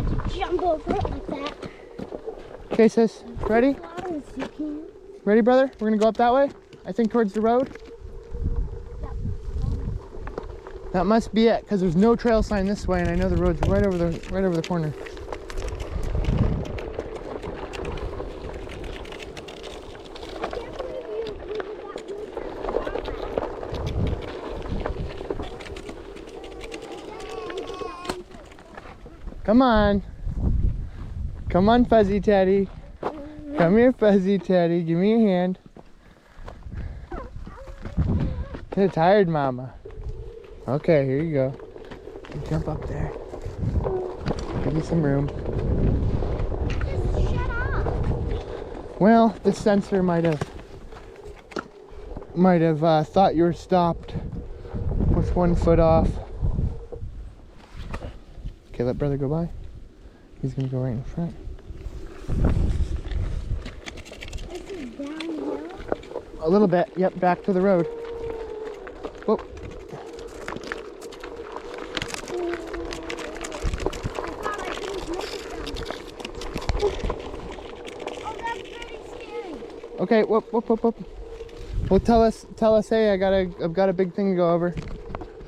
have to jump over it like that. Okay, sis. Ready? Ready, brother? We're gonna go up that way? I think towards the road. Yep. That must be it, because there's no trail sign this way, and I know the road's right over the corner. Come on. Come on, Fuzzy Teddy. Come here, Fuzzy Teddy. Give me your hand. You're tired, Mama. Okay, here you go. You jump up there. Give me some room. Just shut up. Well, the sensor might have thought you were stopped with 1 foot off. Okay, let brother go by. He's gonna go right in front. This is downhill? A little bit, yep, back to the road. Whoop. I thought I couldn't make it down. Oh, that's pretty scary. Okay, whoop, whoop, whoop, whoop. Well, tell us, hey, I've got a big thing to go over.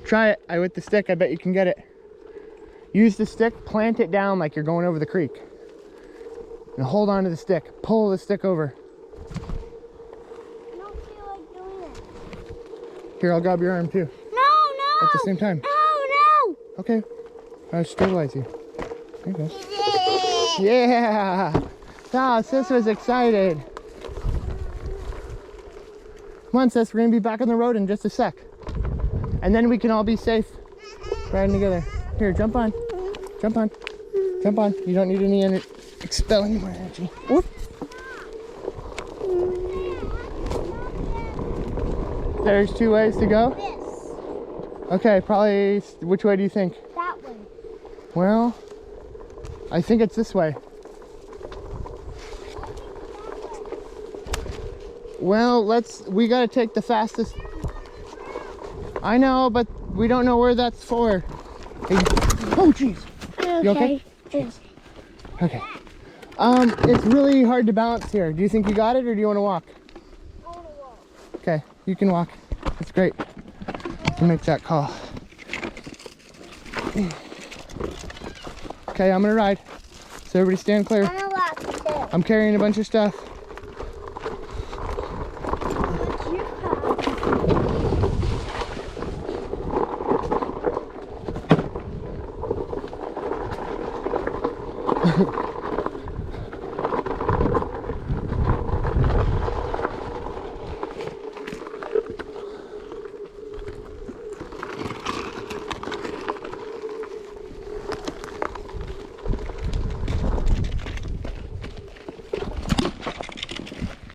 Try it. With the stick, I bet you can get it. Use the stick, plant it down like you're going over the creek. And hold on to the stick. Pull the stick over. I don't feel like doing it. Here, I'll grab your arm too. No! At the same time. No! Okay. I'll stabilize you. There you go. Yeah! Ah, sis was excited. Come on, sis. We're going to be back on the road in just a sec. And then we can all be safe riding together. Here, jump on. Jump on. Jump on. You don't need any expel any more energy. Whoop. There's 2 ways to go? This. Okay, probably. Which way do you think? That way. Well, I think it's this way. Well, we gotta take the fastest. I know, but we don't know where that's for. Hey. Oh, jeez. You okay? Yes. Okay. It's really hard to balance here. Do you think you got it, or do you want to walk? I want to walk. Okay, you can walk. That's great. You make that call. Okay, I'm gonna ride. So everybody stand clear. I'm gonna walk too. I'm carrying a bunch of stuff. What's your car?